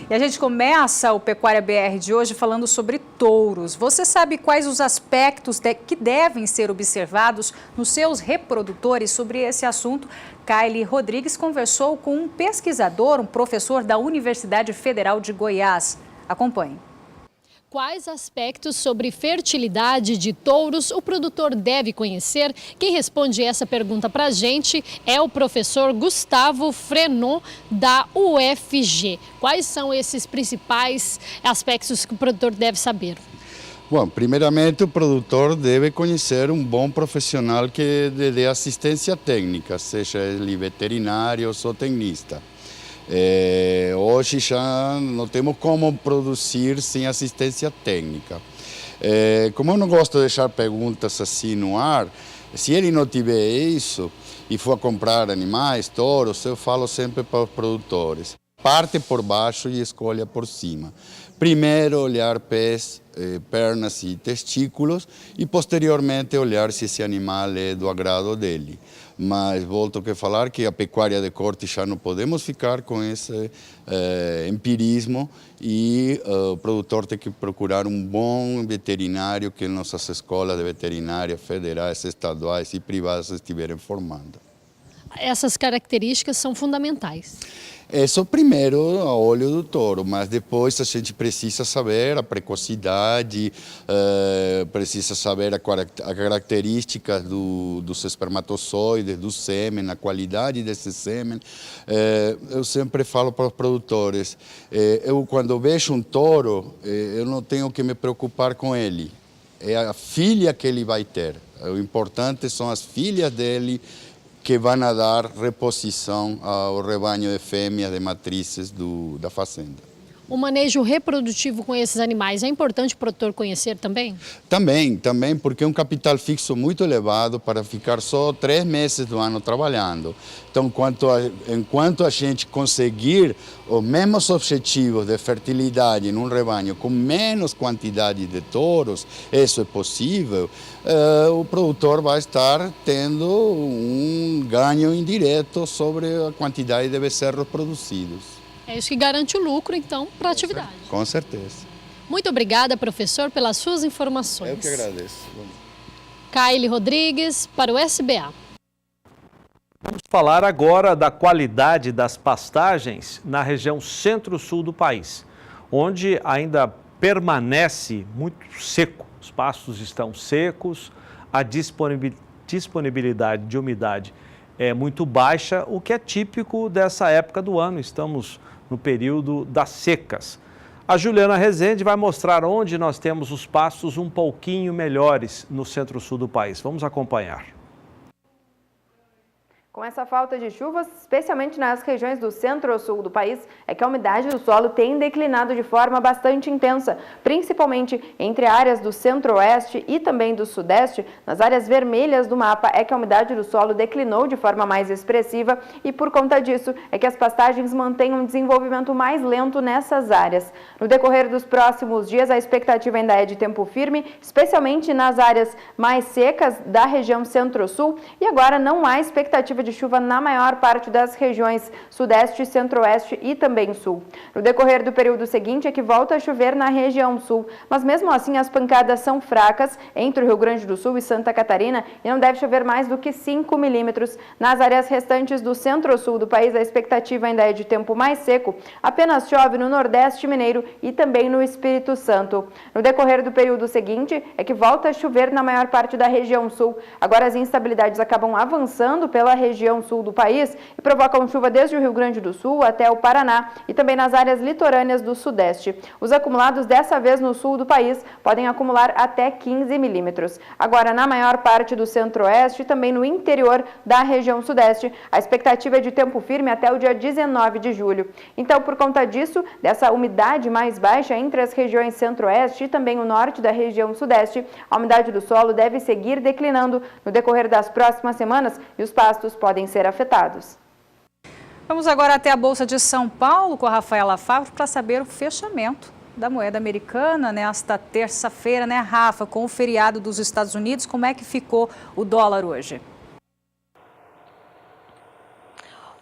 E a gente começa o Pecuária BR de hoje falando sobre touros. Você sabe quais os aspectos que devem ser observados nos seus reprodutores? Sobre esse assunto, Kaile Rodrigues conversou com um pesquisador, um professor da Universidade Federal de Goiás. Acompanhe. Quais aspectos sobre fertilidade de touros o produtor deve conhecer? Quem responde essa pergunta para a gente é o professor Gustavo Frenon, da UFG. Quais são esses principais aspectos que o produtor deve saber? Bom, primeiramente o produtor deve conhecer um bom profissional que dê assistência técnica, seja ele veterinário ou zootecnista. Hoje já não temos como produzir sem assistência técnica. Como eu não gosto de deixar perguntas assim no ar, se ele não tiver isso e for comprar animais, touros, eu falo sempre para os produtores: parte por baixo e escolha por cima. Primeiro olhar pés, pernas e testículos e posteriormente olhar se esse animal é do agrado dele. Mas volto a falar que a pecuária de corte já não podemos ficar com esse empirismo e o produtor tem que procurar um bom veterinário que nossas escolas de veterinária federais, estaduais e privadas estiverem formando. Essas características são fundamentais. Isso primeiro a olho do touro, mas depois a gente precisa saber a precocidade, precisa saber a característica dos espermatozoides, do sêmen, a qualidade desse sêmen. Eu sempre falo para os produtores, eu quando vejo um touro, eu não tenho que me preocupar com ele, é a filha que ele vai ter. O importante são as filhas dele, que vão dar reposição ao rebanho de fêmeas, de matrizes da fazenda. O manejo reprodutivo com esses animais é importante o produtor conhecer também? Também, porque é um capital fixo muito elevado para ficar só 3 meses do ano trabalhando. Então, enquanto a gente conseguir os mesmos objetivos de fertilidade num rebanho com menos quantidade de touros, isso é possível, o produtor vai estar tendo um ganho indireto sobre a quantidade de becerros produzidos. É isso que garante o lucro, então, para a atividade. Com certeza. Muito obrigada, professor, pelas suas informações. Eu que agradeço. Kaile Rodrigues, para o SBA. Vamos falar agora da qualidade das pastagens na região centro-sul do país, onde ainda permanece muito seco. Os pastos estão secos, a disponibilidade de umidade é muito baixa, o que é típico dessa época do ano. Estamos no período das secas. A Juliana Rezende vai mostrar onde nós temos os pastos um pouquinho melhores no centro-sul do país. Vamos acompanhar. Com essa falta de chuvas, especialmente nas regiões do centro-sul do país, é que a umidade do solo tem declinado de forma bastante intensa, principalmente entre áreas do centro-oeste e também do sudeste. Nas áreas vermelhas do mapa é que a umidade do solo declinou de forma mais expressiva e por conta disso é que as pastagens mantêm um desenvolvimento mais lento nessas áreas. No decorrer dos próximos dias, a expectativa ainda é de tempo firme, especialmente nas áreas mais secas da região centro-sul, e agora não há expectativa de chuva na maior parte das regiões sudeste, centro-oeste e também sul. No decorrer do período seguinte é que volta a chover na região sul, mas mesmo assim as pancadas são fracas entre o Rio Grande do Sul e Santa Catarina e não deve chover mais do que 5 milímetros. Nas áreas restantes do centro-sul do país a expectativa ainda é de tempo mais seco, apenas chove no Nordeste Mineiro e também no Espírito Santo. No decorrer do período seguinte é que volta a chover na maior parte da região sul. Agora as instabilidades acabam avançando pela região sul do país e provocam chuva desde o Rio Grande do Sul até o Paraná e também nas áreas litorâneas do Sudeste. Os acumulados dessa vez no sul do país podem acumular até 15 milímetros. Agora, na maior parte do centro-oeste e também no interior da região sudeste, a expectativa é de tempo firme até o dia 19 de julho. Então, por conta disso, dessa umidade mais baixa entre as regiões centro-oeste e também o norte da região sudeste, a umidade do solo deve seguir declinando no decorrer das próximas semanas e os pastos podem ser afetados. Vamos agora até a Bolsa de São Paulo com a Rafaela Favre para saber o fechamento da moeda americana nesta terça-feira, né, Rafa? Com o feriado dos Estados Unidos, como é que ficou o dólar hoje?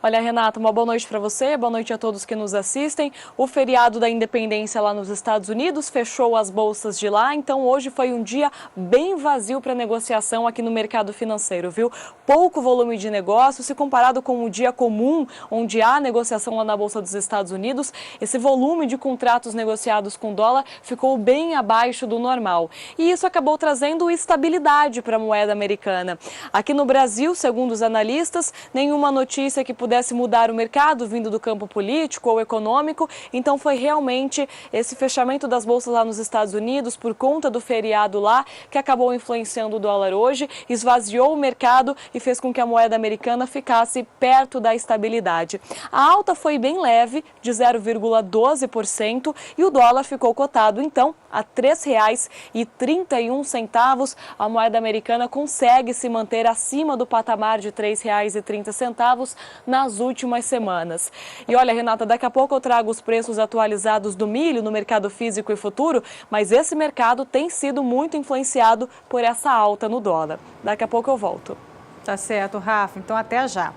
Olha, Renata, uma boa noite para você, boa noite a todos que nos assistem. O feriado da independência lá nos Estados Unidos fechou as bolsas de lá, então hoje foi um dia bem vazio para negociação aqui no mercado financeiro, viu? Pouco volume de negócio, se comparado com o dia comum, onde há negociação lá na Bolsa dos Estados Unidos, esse volume de contratos negociados com dólar ficou bem abaixo do normal. E isso acabou trazendo estabilidade para a moeda americana. Aqui no Brasil, segundo os analistas, nenhuma notícia que pudesse mudar o mercado vindo do campo político ou econômico, então foi realmente esse fechamento das bolsas lá nos Estados Unidos por conta do feriado lá que acabou influenciando o dólar hoje, esvaziou o mercado e fez com que a moeda americana ficasse perto da estabilidade. A alta foi bem leve, de 0,12%, e o dólar ficou cotado então a R$ 3,31. A moeda americana consegue se manter acima do patamar de R$ 3,30 nas últimas semanas. E olha, Renata, daqui a pouco eu trago os preços atualizados do milho no mercado físico e futuro, mas esse mercado tem sido muito influenciado por essa alta no dólar. Daqui a pouco eu volto. Tá certo, Rafa. Então até já.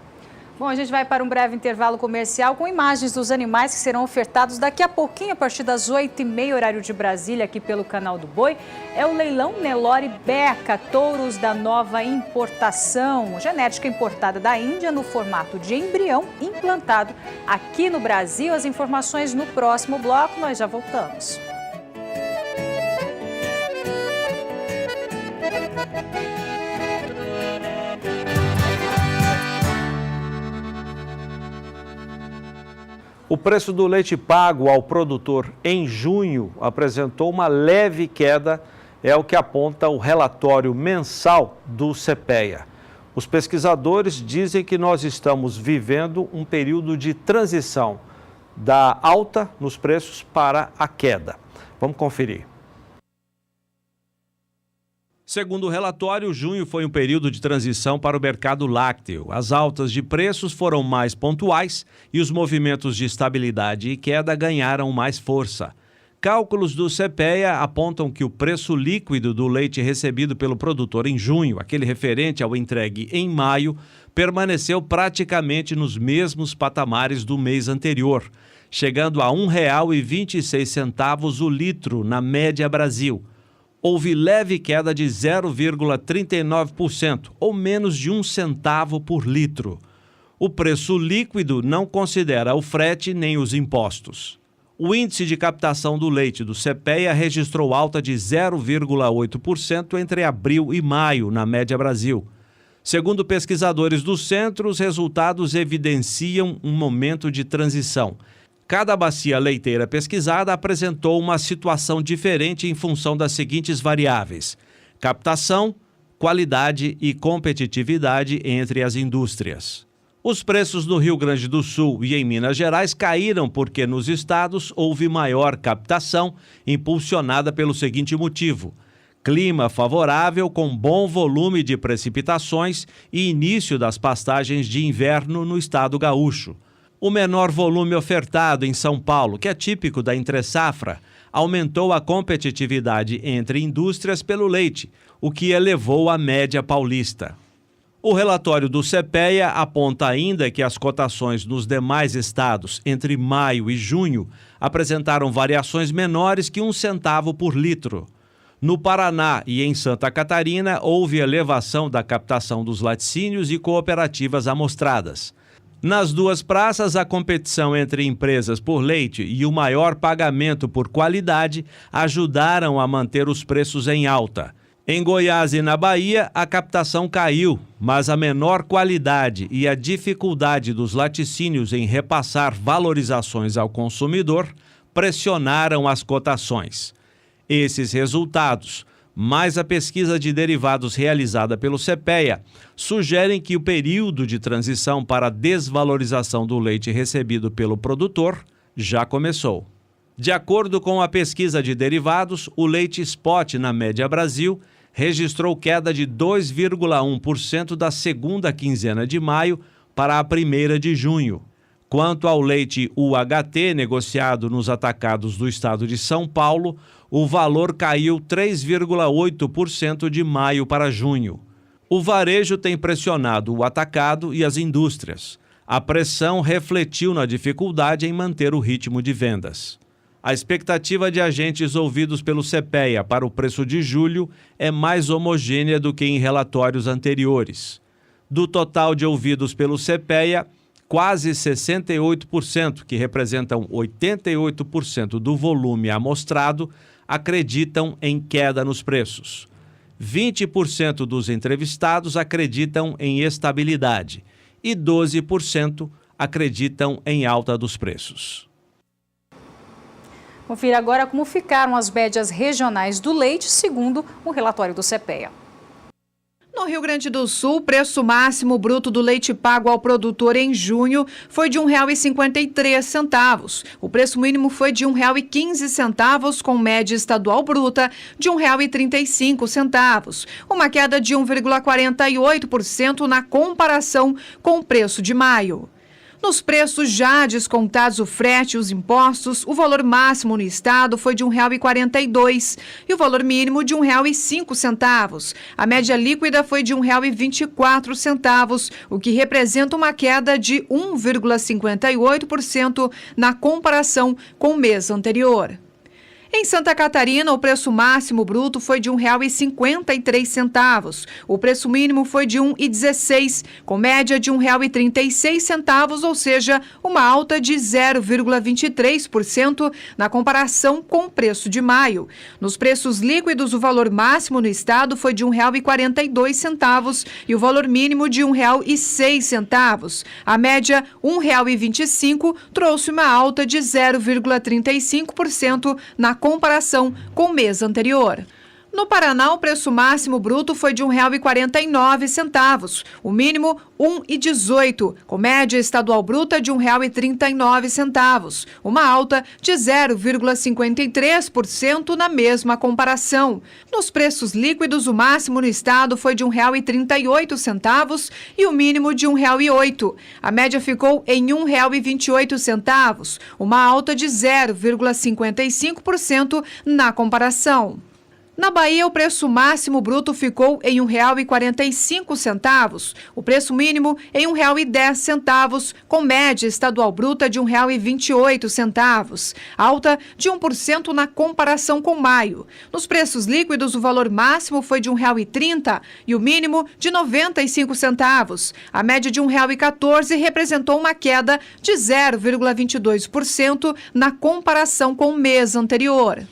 Bom, a gente vai para um breve intervalo comercial com imagens dos animais que serão ofertados daqui a pouquinho, a partir das 8h30, horário de Brasília, aqui pelo Canal do Boi. É o leilão Nelore Beca, touros da nova importação, genética importada da Índia no formato de embrião implantado aqui no Brasil. As informações no próximo bloco, nós já voltamos. O preço do leite pago ao produtor em junho apresentou uma leve queda, é o que aponta o relatório mensal do CPEA. Os pesquisadores dizem que nós estamos vivendo um período de transição da alta nos preços para a queda. Vamos conferir. Segundo o relatório, junho foi um período de transição para o mercado lácteo. As altas de preços foram mais pontuais e os movimentos de estabilidade e queda ganharam mais força. Cálculos do CPEA apontam que o preço líquido do leite recebido pelo produtor em junho, aquele referente ao entregue em maio, permaneceu praticamente nos mesmos patamares do mês anterior, chegando a R$ 1,26 o litro na média Brasil. Houve leve queda de 0,39%, ou menos de 1 centavo por litro. O preço líquido não considera o frete nem os impostos. O índice de captação do leite do CPEA registrou alta de 0,8% entre abril e maio, na média Brasil. Segundo pesquisadores do centro, os resultados evidenciam um momento de transição. Cada bacia leiteira pesquisada apresentou uma situação diferente em função das seguintes variáveis: captação, qualidade e competitividade entre as indústrias. Os preços no Rio Grande do Sul e em Minas Gerais caíram porque nos estados houve maior captação, impulsionada pelo seguinte motivo: clima favorável com bom volume de precipitações e início das pastagens de inverno no estado gaúcho. O menor volume ofertado em São Paulo, que é típico da entre-safra, aumentou a competitividade entre indústrias pelo leite, o que elevou a média paulista. O relatório do CPEA aponta ainda que as cotações nos demais estados entre maio e junho apresentaram variações menores que 1 centavo por litro. No Paraná e em Santa Catarina, houve elevação da captação dos laticínios e cooperativas amostradas. Nas duas praças, a competição entre empresas por leite e o maior pagamento por qualidade ajudaram a manter os preços em alta. Em Goiás e na Bahia, a captação caiu, mas a menor qualidade e a dificuldade dos laticínios em repassar valorizações ao consumidor pressionaram as cotações. Esses resultados, mais a pesquisa de derivados realizada pelo CPEA, sugerem que o período de transição para a desvalorização do leite recebido pelo produtor já começou. De acordo com a pesquisa de derivados, o leite spot na média Brasil registrou queda de 2,1% da segunda quinzena de maio para a primeira de junho. Quanto ao leite UHT negociado nos atacados do estado de São Paulo, o valor caiu 3,8% de maio para junho. O varejo tem pressionado o atacado e as indústrias. A pressão refletiu na dificuldade em manter o ritmo de vendas. A expectativa de agentes ouvidos pelo CPEA para o preço de julho é mais homogênea do que em relatórios anteriores. Do total de ouvidos pelo CPEA, quase 68%, que representam 88% do volume amostrado, acreditam em queda nos preços. 20% dos entrevistados acreditam em estabilidade e 12% acreditam em alta dos preços. Confira agora como ficaram as médias regionais do leite, segundo o relatório do CPEA. No Rio Grande do Sul, o preço máximo bruto do leite pago ao produtor em junho foi de R$ 1,53. O preço mínimo foi de R$ 1,15, com média estadual bruta de R$ 1,35, uma queda de 1,48% na comparação com o preço de maio. Nos preços já descontados o frete e os impostos, o valor máximo no estado foi de R$ 1,42 e o valor mínimo de R$ 1,05. A média líquida foi de R$ 1,24, o que representa uma queda de 1,58% na comparação com o mês anterior. Em Santa Catarina, o preço máximo bruto foi de R$ 1,53. O preço mínimo foi de R$ 1,16, com média de R$ 1,36, ou seja, uma alta de 0,23% na comparação com o preço de maio. Nos preços líquidos, o valor máximo no estado foi de R$ 1,42 e o valor mínimo de R$ 1,06. A média, R$ 1,25, trouxe uma alta de 0,35% na comparação com o mês anterior. No Paraná, o preço máximo bruto foi de R$ 1,49, o mínimo R$ 1,18, com média estadual bruta de R$ 1,39, uma alta de 0,53% na mesma comparação. Nos preços líquidos, o máximo no estado foi de R$ 1,38 e o mínimo de R$ 1,08. A média ficou em R$ 1,28, uma alta de 0,55% na comparação. Na Bahia, o preço máximo bruto ficou em R$ 1,45, o preço mínimo em R$ 1,10, com média estadual bruta de R$ 1,28, alta de 1% na comparação com maio. Nos preços líquidos, o valor máximo foi de R$ 1,30 e o mínimo de 95 centavos. A média de R$ 1,14 representou uma queda de 0,22% na comparação com o mês anterior.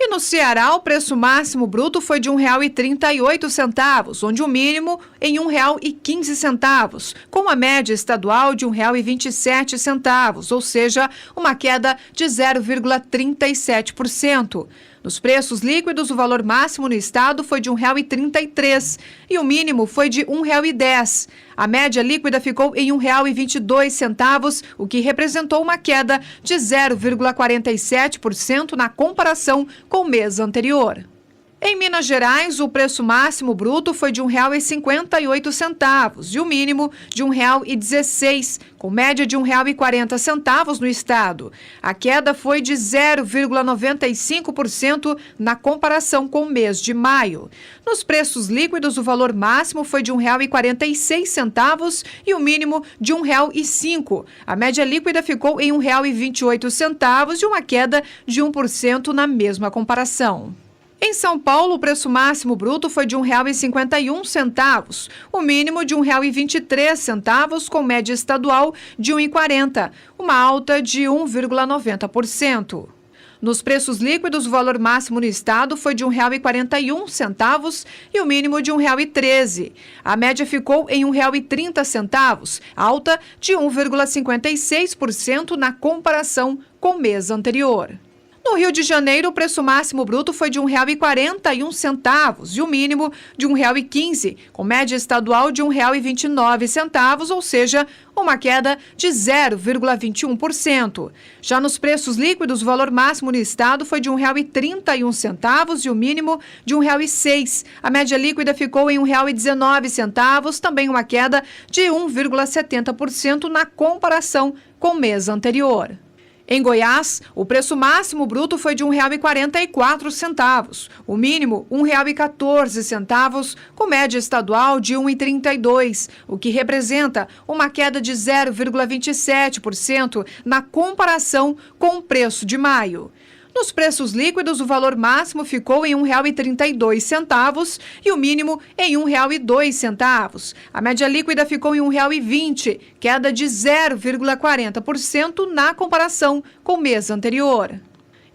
E no Ceará, o preço máximo bruto foi de R$ 1,38, onde o mínimo em R$ 1,15, com a média estadual de R$ 1,27, ou seja, uma queda de 0,37%. Nos preços líquidos, o valor máximo no estado foi de R$ 1,33 e o mínimo foi de R$ 1,10. A média líquida ficou em R$ 1,22, o que representou uma queda de 0,47% na comparação com o mês anterior. Em Minas Gerais, o preço máximo bruto foi de R$ 1,58 e o mínimo de R$ 1,16, com média de R$ 1,40 no estado. A queda foi de 0,95% na comparação com o mês de maio. Nos preços líquidos, o valor máximo foi de R$ 1,46 e o mínimo de R$ 1,05. A média líquida ficou em R$ 1,28 e uma queda de 1% na mesma comparação. Em São Paulo, o preço máximo bruto foi de R$ 1,51, o mínimo de R$ 1,23, com média estadual de R$ 1,40, uma alta de 1,90%. Nos preços líquidos, o valor máximo no estado foi de R$ 1,41 e o mínimo de R$ 1,13. A média ficou em R$ 1,30, alta de 1,56% na comparação com o mês anterior. No Rio de Janeiro, o preço máximo bruto foi de R$ 1,41 e o mínimo de R$ 1,15, com média estadual de R$ 1,29, ou seja, uma queda de 0,21%. Já nos preços líquidos, o valor máximo no estado foi de R$ 1,31 e o mínimo de R$ 1,06. A média líquida ficou em R$ 1,19, também uma queda de 1,70% na comparação com o mês anterior. Em Goiás, o preço máximo bruto foi de R$ 1,44, o mínimo R$ 1,14, com média estadual de R$ 1,32, o que representa uma queda de 0,27% na comparação com o preço de maio. Nos preços líquidos, o valor máximo ficou em R$ 1,32 e o mínimo em R$ 1,02. A média líquida ficou em R$ 1,20, queda de 0,40% na comparação com o mês anterior.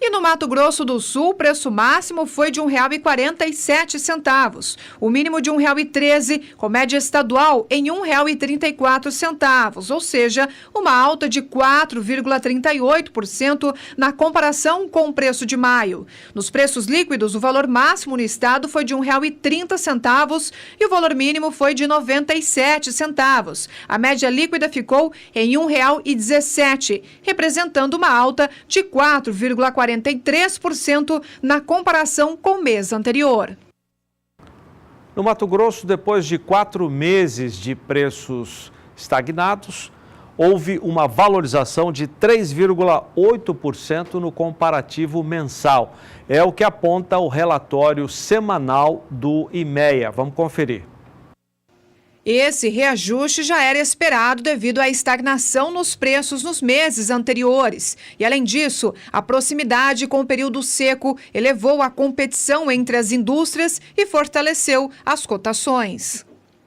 E no Mato Grosso do Sul, o preço máximo foi de R$ 1,47, o mínimo de R$ 1,13, com média estadual em R$ 1,34, ou seja, uma alta de 4,38% na comparação com o preço de maio. Nos preços líquidos, o valor máximo no estado foi de R$ 1,30 e o valor mínimo foi de R$ 97. A média líquida ficou em R$ 1,17, representando uma alta de 4,43% na comparação com o mês anterior. No Mato Grosso, depois de 4 meses de preços estagnados, houve uma valorização de 3,8% no comparativo mensal. É o que aponta o relatório semanal do IMEA. Vamos conferir. Esse reajuste já era esperado devido à estagnação nos preços nos meses anteriores. E, além disso, a proximidade com o período seco elevou a competição entre as indústrias e fortaleceu as cotações.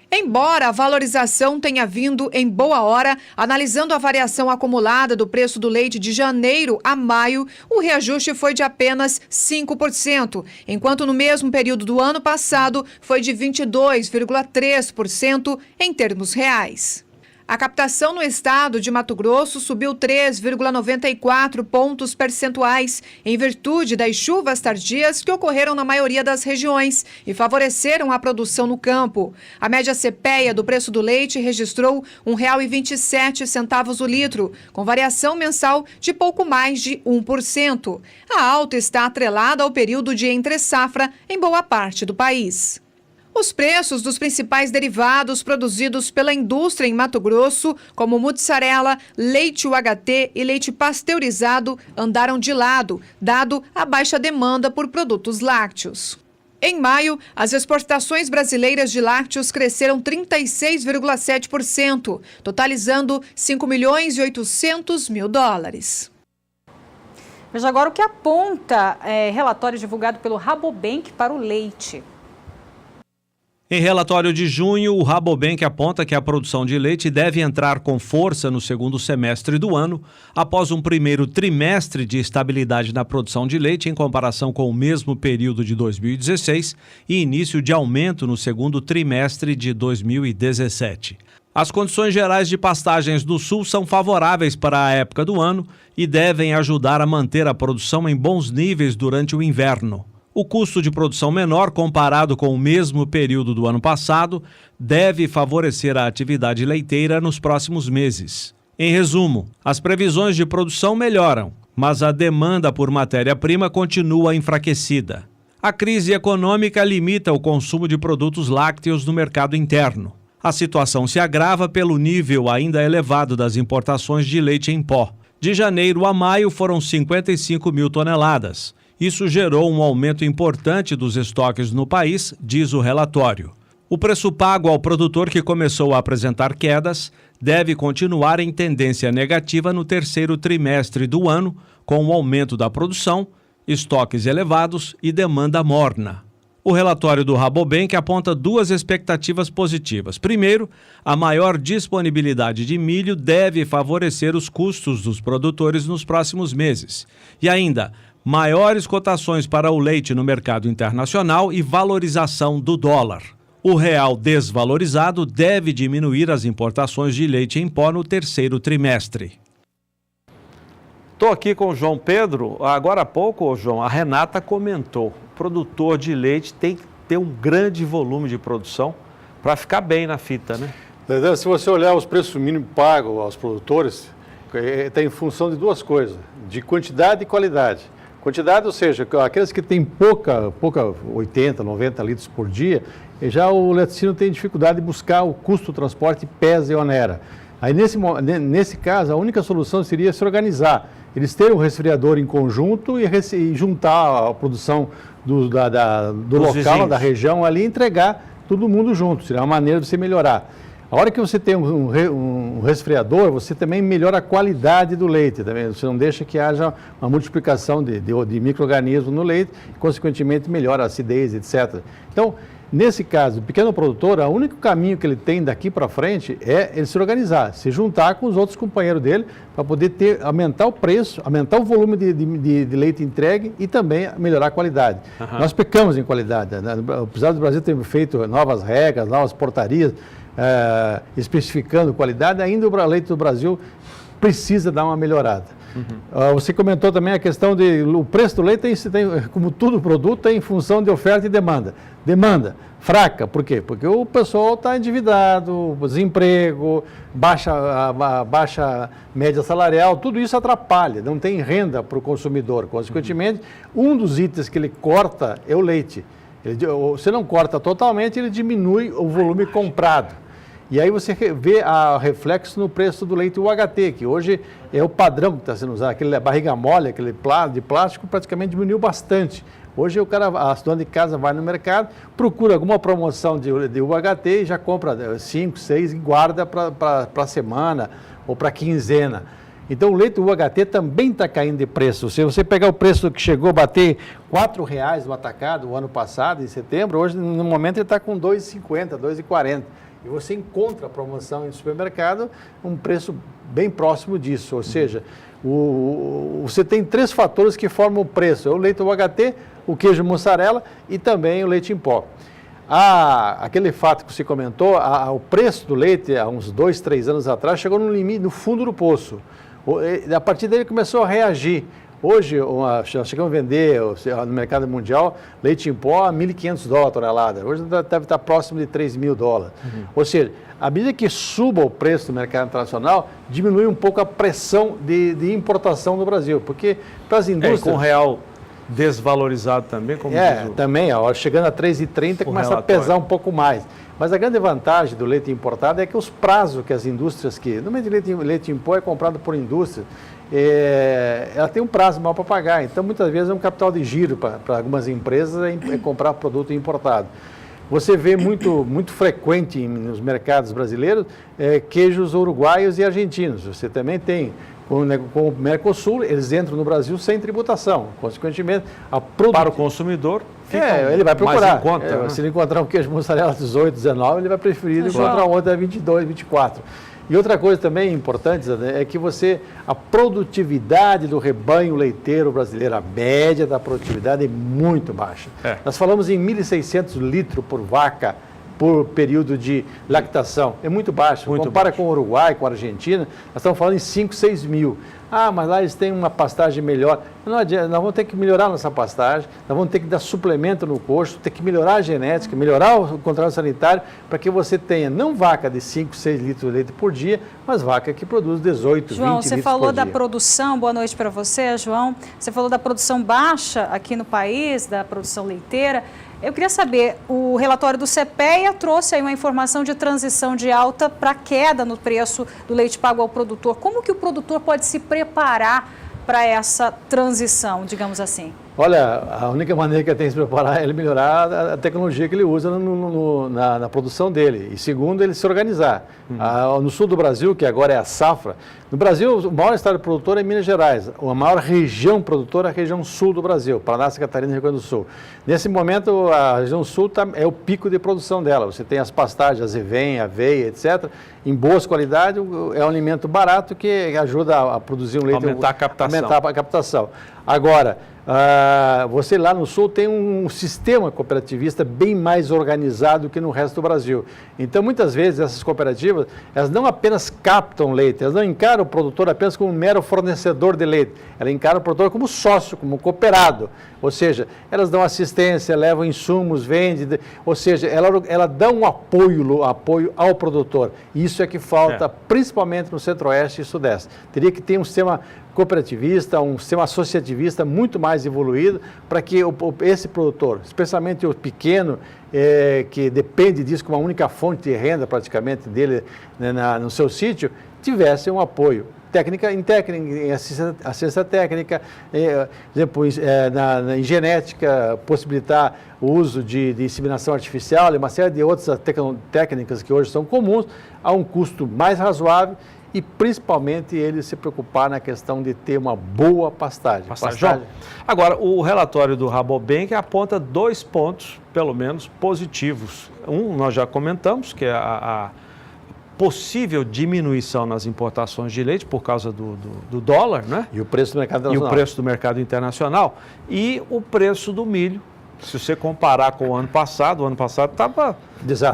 Embora a valorização tenha vindo em boa hora, analisando a variação acumulada do preço do leite de janeiro a maio, o reajuste foi de apenas 5%, enquanto no mesmo período do ano passado foi de 22,3% em termos reais. A captação no estado de Mato Grosso subiu 3,94 pontos percentuais, em virtude das chuvas tardias que ocorreram na maioria das regiões e favoreceram a produção no campo. A média CPEA do preço do leite registrou R$ 1,27 o litro, com variação mensal de pouco mais de 1%. A alta está atrelada ao período de entre-safra em boa parte do país. Os preços dos principais derivados produzidos pela indústria em Mato Grosso, como mussarela, leite UHT e leite pasteurizado, andaram de lado, dado a baixa demanda por produtos lácteos. Em maio, as exportações brasileiras de lácteos cresceram 36,7%, totalizando $5.800.000. Veja agora o que aponta relatório divulgado pelo Rabobank para o leite. Em relatório de junho, o Rabobank aponta que a produção de leite deve entrar com força no segundo semestre do ano, após um primeiro trimestre de estabilidade na produção de leite em comparação com o mesmo período de 2016 e início de aumento no segundo trimestre de 2017. As condições gerais de pastagens do Sul são favoráveis para a época do ano e devem ajudar a manter a produção em bons níveis durante o inverno. O custo de produção menor, comparado com o mesmo período do ano passado, deve favorecer a atividade leiteira nos próximos meses. Em resumo, as previsões de produção melhoram, mas a demanda por matéria-prima continua enfraquecida. A crise econômica limita o consumo de produtos lácteos no mercado interno. A situação se agrava pelo nível ainda elevado das importações de leite em pó. De janeiro a maio foram 55 mil toneladas. Isso gerou um aumento importante dos estoques no país, diz o relatório. O preço pago ao produtor que começou a apresentar quedas deve continuar em tendência negativa no terceiro trimestre do ano, com o aumento da produção, estoques elevados e demanda morna. O relatório do Rabobank aponta duas expectativas positivas. Primeiro, a maior disponibilidade de milho deve favorecer os custos dos produtores nos próximos meses. E ainda, maiores cotações para o leite no mercado internacional e valorização do dólar. O real desvalorizado deve diminuir as importações de leite em pó no terceiro trimestre. Estou aqui com o João Pedro. Agora há pouco, João, a Renata comentou, o produtor de leite tem que ter um grande volume de produção para ficar bem na fita, né? Se você olhar os preços mínimos pagos aos produtores, está em função de duas coisas, de quantidade e qualidade. Quantidade, ou seja, aqueles que têm pouca 80, 90 litros por dia, já o laticínio tem dificuldade de buscar o custo do transporte pesa e onera. Aí, nesse caso, a única solução seria se organizar eles terem um resfriador em conjunto e juntar a produção do local, vizinhos, da região ali e entregar todo mundo junto. Seria uma maneira de você melhorar. A hora que você tem um resfriador, você também melhora a qualidade do leite. Também. Você não deixa que haja uma multiplicação de micro-organismos no leite, e, consequentemente, melhora a acidez, etc. Então, nesse caso, o pequeno produtor, o único caminho que ele tem daqui para frente é ele se organizar, se juntar com os outros companheiros dele para poder aumentar o preço, aumentar o volume de leite entregue e também melhorar a qualidade. Nós pecamos em qualidade. Né? Apesar do Brasil ter feito novas regras, novas portarias, especificando qualidade, ainda o leite do Brasil precisa dar uma melhorada. Você comentou também a questão o preço do leite, como todo produto, tem em função de oferta e demanda. Demanda fraca, por quê? Porque o pessoal está endividado, desemprego, baixa média salarial, tudo isso atrapalha, não tem renda para o consumidor. Consequentemente, um dos itens que ele corta é o leite. Se não corta totalmente, ele diminui o volume comprado. E aí você vê o reflexo no preço do leite UHT, que hoje é o padrão que está sendo usado. Aquele barriga mole, aquele de plástico, praticamente diminuiu bastante. Hoje a dona de casa vai no mercado, procura alguma promoção de UHT e já compra 5, 6 e guarda para a semana ou para a quinzena. Então o leite UHT também está caindo de preço. Se você pegar o preço que chegou a bater R$ 4,00 no atacado o ano passado, em setembro, hoje no momento ele está com R$ 2,50, R$ 2,40. E você encontra a promoção em supermercado um preço bem próximo disso. Ou seja, você tem 3 fatores que formam o preço. É o leite UHT, o queijo mussarela e também o leite em pó. Aquele fato que você comentou, o preço do leite, há uns 2, 3 anos atrás, chegou no limite, no fundo do poço. A partir dele começou a reagir. Hoje, nós chegamos a vender no mercado mundial leite em pó a $1.500 a tonelada. Hoje deve estar próximo de $3.000. Ou seja, à medida que suba o preço do mercado internacional, diminui um pouco a pressão de importação no Brasil. Porque para as indústrias... com o real desvalorizado também, como diz o... também, chegando a 3,30 começa a pesar um pouco mais. Mas a grande vantagem do leite importado é que os prazos que as indústrias normalmente leite em pó é comprado por indústria, ela tem um prazo maior para pagar. Então, muitas vezes é um capital de giro para algumas empresas comprar produto importado. Você vê muito frequente nos mercados brasileiros queijos uruguaios e argentinos. Você também tem com o Mercosul, eles entram no Brasil sem tributação. Consequentemente, para o consumidor, ele vai procurar. Mais em conta, né? Se ele encontrar um queijo mussarela 18, 19, ele vai preferir encontrar outro a 22, 24. E outra coisa também importante, né, é que a produtividade do rebanho leiteiro brasileiro, a média da produtividade é muito baixa. Nós falamos em 1.600 litros por vaca por período de lactação. É muito baixo. Compara com o Uruguai, com a Argentina, nós estamos falando em 5, 6 mil. Mas lá eles têm uma pastagem melhor. Não adianta, nós vamos ter que melhorar nossa pastagem, nós vamos ter que dar suplemento no coxo, ter que melhorar a genética, melhorar o controle sanitário, para que você tenha não vaca de 5, 6 litros de leite por dia, mas vaca que produz 18, 20 litros por dia. João, você falou da produção, boa noite para você, João. Você falou da produção baixa aqui no país, da produção leiteira. Eu queria saber, o relatório do CPEA trouxe aí uma informação de transição de alta para queda no preço do leite pago ao produtor. Como que o produtor pode se preparar para essa transição, digamos assim? Olha, a única maneira que ele tem de se preparar é ele melhorar a tecnologia que ele usa na produção dele. E segundo, ele se organizar. No sul do Brasil, que agora é a safra, no Brasil, o maior estado produtor é Minas Gerais. A maior região produtora é a região sul do Brasil, Paraná, Santa Catarina e Rio Grande do Sul. Nesse momento, a região sul é o pico de produção dela. Você tem as pastagens, azevém, aveia, etc., em boas qualidades, é um alimento barato que ajuda a produzir um leite... Aumentar a captação. Aumentar a captação. Agora... você lá no sul tem um sistema cooperativista bem mais organizado que no resto do Brasil. Então, muitas vezes, essas cooperativas, elas não apenas captam leite, elas não encaram o produtor apenas como um mero fornecedor de leite, elas encaram o produtor como sócio, como cooperado. Ou seja, elas dão assistência, levam insumos, vendem, ou seja, ela dá um apoio ao produtor. Isso é que falta, principalmente no centro-oeste e sudeste. Teria que ter um sistema cooperativista, um sistema associativista muito mais evoluído para que esse produtor, especialmente o pequeno, que depende disso como a única fonte de renda praticamente dele, né, no seu sítio, tivesse um apoio em assistência técnica, em genética, possibilitar o uso de inseminação artificial e uma série de outras técnicas que hoje são comuns, a um custo mais razoável e principalmente ele se preocupar na questão de ter uma boa pastagem. João, agora, o relatório do Rabobank aponta 2 pontos, pelo menos, positivos. Um, nós já comentamos, que é a possível diminuição nas importações de leite por causa do dólar, né? E o preço do mercado internacional. E o preço do mercado internacional. E o preço do milho. Se você comparar com o ano passado estava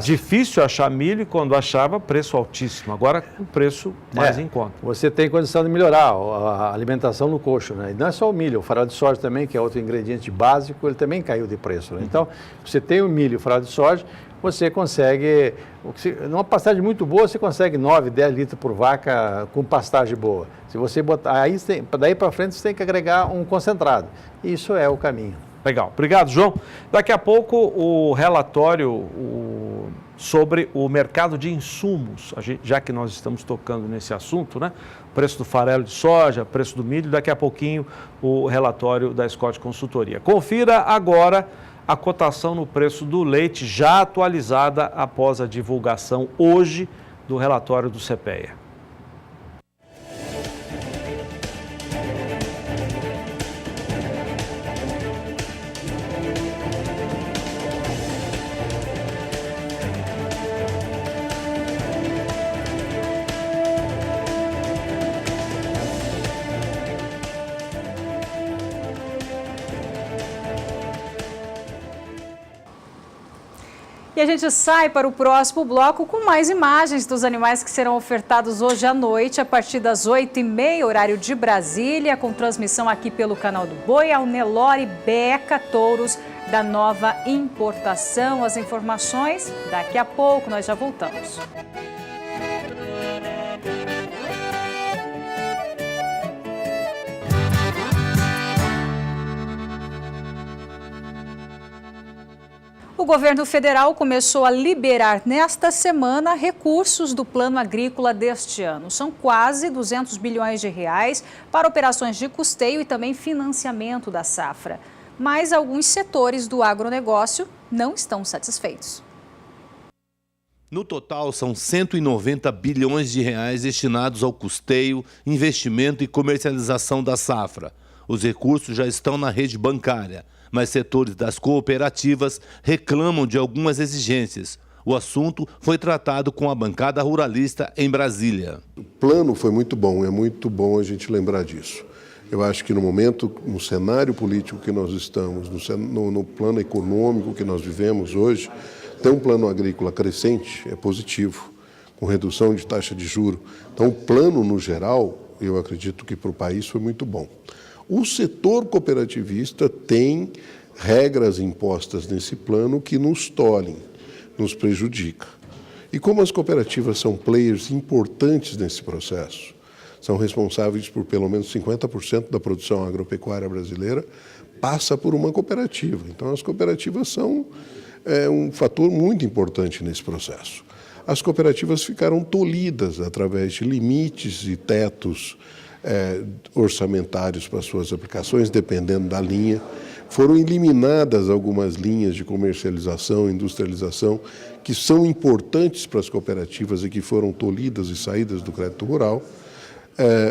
difícil achar milho e quando achava, preço altíssimo. Agora, o preço mais em conta. Você tem condição de melhorar a alimentação no coxo, né? E não é só o milho, o farelo de soja também, que é outro ingrediente básico, ele também caiu de preço, né? Então, você tem o milho e o farelo de soja, você consegue, numa pastagem muito boa, você consegue 9, 10 litros por vaca com pastagem boa. Se você botar, daí para frente você tem que agregar um concentrado. Isso é o caminho. Legal. Obrigado, João. Daqui a pouco o relatório sobre o mercado de insumos, já que nós estamos tocando nesse assunto, né? Preço do farelo de soja, preço do milho, daqui a pouquinho o relatório da Scott Consultoria. Confira agora a cotação no preço do leite, já atualizada após a divulgação hoje do relatório do CPEA. E a gente sai para o próximo bloco com mais imagens dos animais que serão ofertados hoje à noite, a partir das 8h30, horário de Brasília, com transmissão aqui pelo canal do Boi, ao Nelore Beca Touros da nova importação. As informações daqui a pouco, nós já voltamos. O governo federal começou a liberar nesta semana recursos do Plano Agrícola deste ano. São quase 200 bilhões de reais para operações de custeio e também financiamento da safra. Mas alguns setores do agronegócio não estão satisfeitos. No total, são 190 bilhões de reais destinados ao custeio, investimento e comercialização da safra. Os recursos já estão na rede bancária, mas setores das cooperativas reclamam de algumas exigências. O assunto foi tratado com a bancada ruralista em Brasília. O plano foi muito bom, é muito bom a gente lembrar disso. Eu acho que no momento, no cenário político que nós estamos, no plano econômico que nós vivemos hoje, ter um plano agrícola crescente é positivo, com redução de taxa de juros. Então, o plano, no geral, eu acredito que para o país foi muito bom. O setor cooperativista tem regras impostas nesse plano que nos tolhem, nos prejudica. E como as cooperativas são players importantes nesse processo, são responsáveis por pelo menos 50% da produção agropecuária brasileira, passa por uma cooperativa. Então, as cooperativas são um fator muito importante nesse processo. As cooperativas ficaram tolhidas através de limites e tetos orçamentários para suas aplicações, dependendo da linha. Foram eliminadas algumas linhas de comercialização, industrialização, que são importantes para as cooperativas e que foram tolhidas e saídas do crédito rural.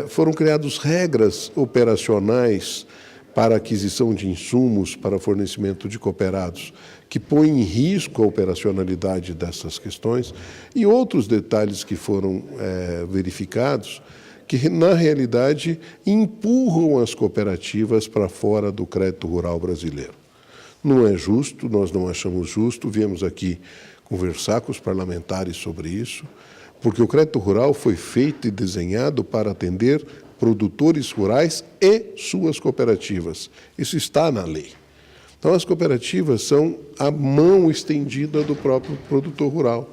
Foram criadas regras operacionais para aquisição de insumos para fornecimento de cooperados, que põem em risco a operacionalidade dessas questões, e outros detalhes que foram verificados, que, na realidade, empurram as cooperativas para fora do crédito rural brasileiro. Não é justo, nós não achamos justo, viemos aqui conversar com os parlamentares sobre isso, porque o crédito rural foi feito e desenhado para atender produtores rurais e suas cooperativas. Isso está na lei. Então, as cooperativas são a mão estendida do próprio produtor rural.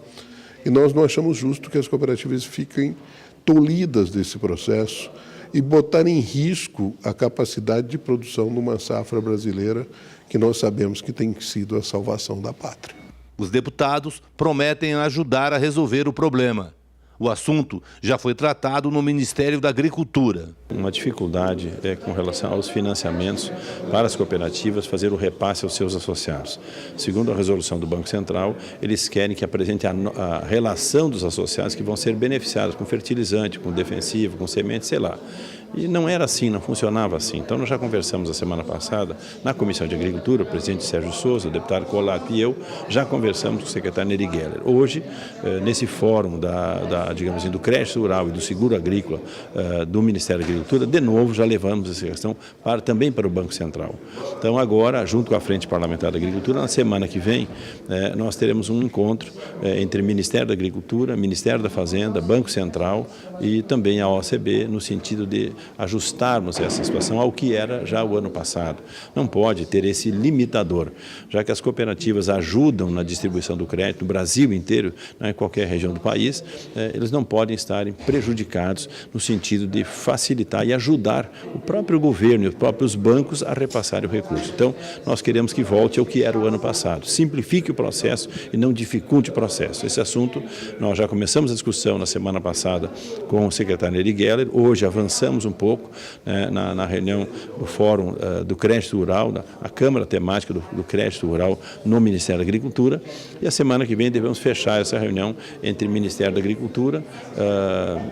E nós não achamos justo que as cooperativas fiquem tolhidas desse processo e botar em risco a capacidade de produção de uma safra brasileira que nós sabemos que tem sido a salvação da pátria. Os deputados prometem ajudar a resolver o problema. O assunto já foi tratado no Ministério da Agricultura. Uma dificuldade é com relação aos financiamentos para as cooperativas fazer o repasse aos seus associados. Segundo a resolução do Banco Central, eles querem que apresente a relação dos associados que vão ser beneficiados com fertilizante, com defensivo, com semente, sei lá. E não era assim, não funcionava assim. Então nós já conversamos a semana passada na Comissão de Agricultura, o presidente Sérgio Souza, o deputado Colap e eu, já conversamos com o secretário Neri Geller. Hoje, nesse fórum digamos assim, do crédito rural e do seguro agrícola do Ministério da Agricultura, de novo já levamos essa questão também para o Banco Central. Então agora, junto com a Frente Parlamentar da Agricultura, na semana que vem, nós teremos um encontro entre Ministério da Agricultura, Ministério da Fazenda, Banco Central e também a OCB, no sentido de ajustarmos essa situação ao que era já o ano passado. Não pode ter esse limitador, já que as cooperativas ajudam na distribuição do crédito no Brasil inteiro, em qualquer região do país, eles não podem estarem prejudicados no sentido de facilitar e ajudar o próprio governo e os próprios bancos a repassarem o recurso. Então, nós queremos que volte ao que era o ano passado. Simplifique o processo e não dificulte o processo. Esse assunto, nós já começamos a discussão na semana passada com o secretário Neri Geller, hoje avançamos um pouco na reunião do Fórum do Crédito Rural, a Câmara Temática do Crédito Rural no Ministério da Agricultura, e a semana que vem devemos fechar essa reunião entre o Ministério da Agricultura,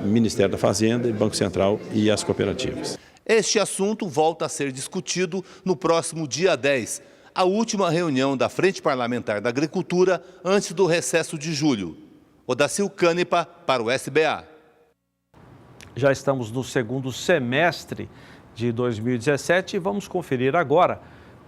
Ministério da Fazenda, Banco Central e as cooperativas. Este assunto volta a ser discutido no próximo dia 10, a última reunião da Frente Parlamentar da Agricultura antes do recesso de julho. Odacil Canepa para o SBA. Já estamos no segundo semestre de 2017 e vamos conferir agora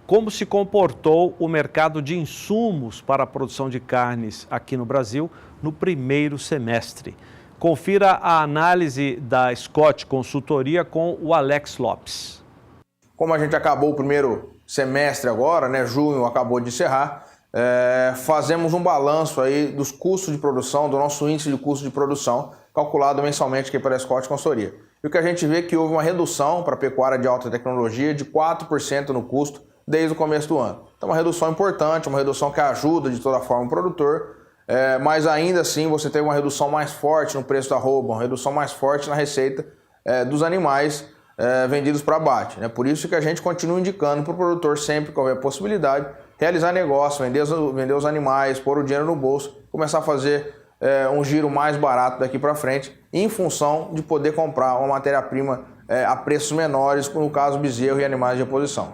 como se comportou o mercado de insumos para a produção de carnes aqui no Brasil no primeiro semestre. Confira a análise da Scott Consultoria com o Alex Lopes. Como a gente acabou o primeiro semestre agora, né, junho acabou de encerrar, fazemos um balanço aí dos custos de produção, do nosso índice de custo de produção, calculado mensalmente aqui pela Scott Consultoria. E o que a gente vê é que houve uma redução para a pecuária de alta tecnologia de 4% no custo desde o começo do ano. Então uma redução importante, uma redução que ajuda de toda forma o produtor, mas ainda assim você tem uma redução mais forte no preço da arroba, uma redução mais forte na receita dos animais vendidos para abate. Né? Por isso que a gente continua indicando para o produtor sempre que houver possibilidade, realizar negócio, vender os animais, pôr o dinheiro no bolso, começar a fazer um giro mais barato daqui para frente, em função de poder comprar uma matéria-prima a preços menores, no caso bezerro e animais de reposição.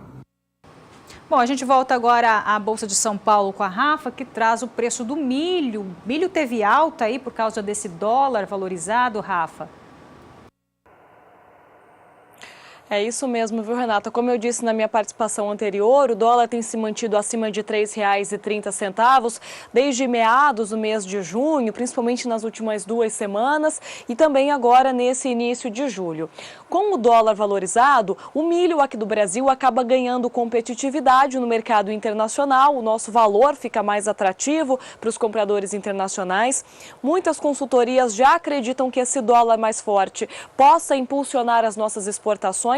Bom, a gente volta agora à Bolsa de São Paulo com a Rafa, que traz o preço do milho. O milho teve alta aí por causa desse dólar valorizado, Rafa? É isso mesmo, viu, Renata? Como eu disse na minha participação anterior, o dólar tem se mantido acima de R$ 3,30 desde meados do mês de junho, principalmente nas últimas 2 semanas e também agora nesse início de julho. Com o dólar valorizado, o milho aqui do Brasil acaba ganhando competitividade no mercado internacional, o nosso valor fica mais atrativo para os compradores internacionais. Muitas consultorias já acreditam que esse dólar mais forte possa impulsionar as nossas exportações,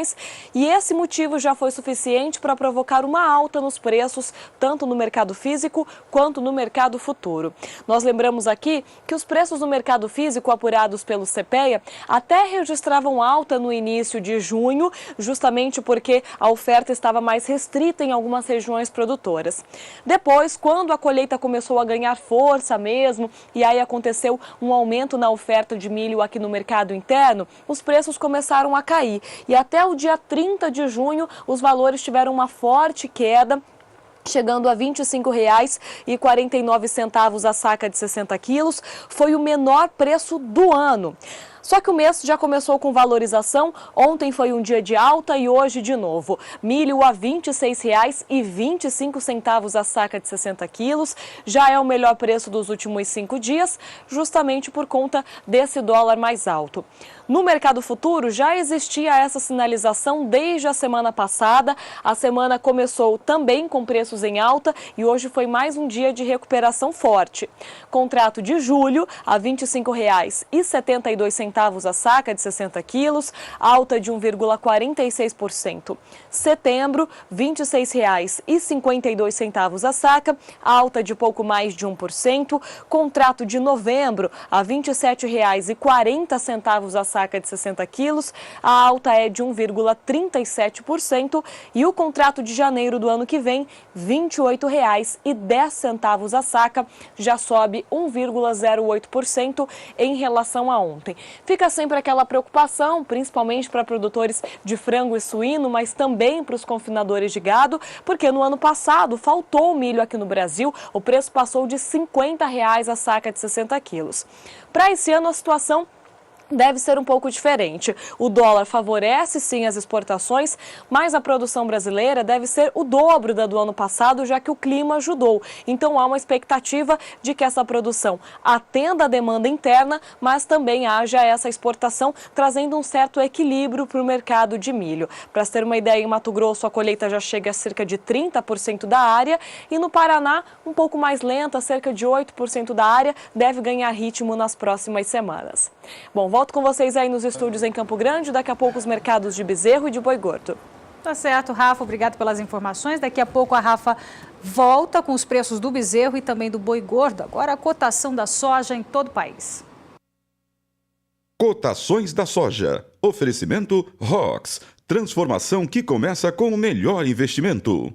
e esse motivo já foi suficiente para provocar uma alta nos preços, tanto no mercado físico quanto no mercado futuro. Nós lembramos aqui que os preços no mercado físico apurados pelo CPEA até registravam alta no início de junho, justamente porque a oferta estava mais restrita em algumas regiões produtoras. Depois, quando a colheita começou a ganhar força mesmo, e aí aconteceu um aumento na oferta de milho aqui no mercado interno, os preços começaram a cair. E até o dia 30 de junho, os valores tiveram uma forte queda, chegando a R$ 25,49 a saca de 60 quilos. Foi o menor preço do ano. Só que o mês já começou com valorização, ontem foi um dia de alta e hoje de novo. Milho a R$ 26,25 a saca de 60 quilos, já é o melhor preço dos últimos 5 dias, justamente por conta desse dólar mais alto. No mercado futuro já existia essa sinalização desde a semana passada. A semana começou também com preços em alta e hoje foi mais um dia de recuperação forte. Contrato de julho a R$ 25,72 centavos a saca de 60 quilos, alta de 1,46%. Setembro, R$ 26,52 a saca, alta de pouco mais de 1%. Contrato de novembro, a R$ 27,40 a saca de 60 quilos, a alta é de 1,37%. E o contrato de janeiro do ano que vem, R$ 28,10 a saca, já sobe 1,08% em relação a ontem. Fica sempre aquela preocupação, principalmente para produtores de frango e suíno, mas também para os confinadores de gado, porque no ano passado faltou milho aqui no Brasil, o preço passou de R$ 50 a saca de 60 quilos. Para esse ano a situação deve ser um pouco diferente. O dólar favorece sim as exportações, mas a produção brasileira deve ser o dobro da do ano passado, já que o clima ajudou. Então há uma expectativa de que essa produção atenda a demanda interna, mas também haja essa exportação, trazendo um certo equilíbrio para o mercado de milho. Para se ter uma ideia, em Mato Grosso a colheita já chega a cerca de 30% da área e no Paraná um pouco mais lenta, cerca de 8% da área, deve ganhar ritmo nas próximas semanas. Bom, volto com vocês aí nos estúdios em Campo Grande, daqui a pouco os mercados de bezerro e de boi gordo. Tá certo, Rafa, obrigado pelas informações. Daqui a pouco a Rafa volta com os preços do bezerro e também do boi gordo. Agora a cotação da soja em todo o país. Cotações da soja. Oferecimento ROX. Transformação que começa com o melhor investimento.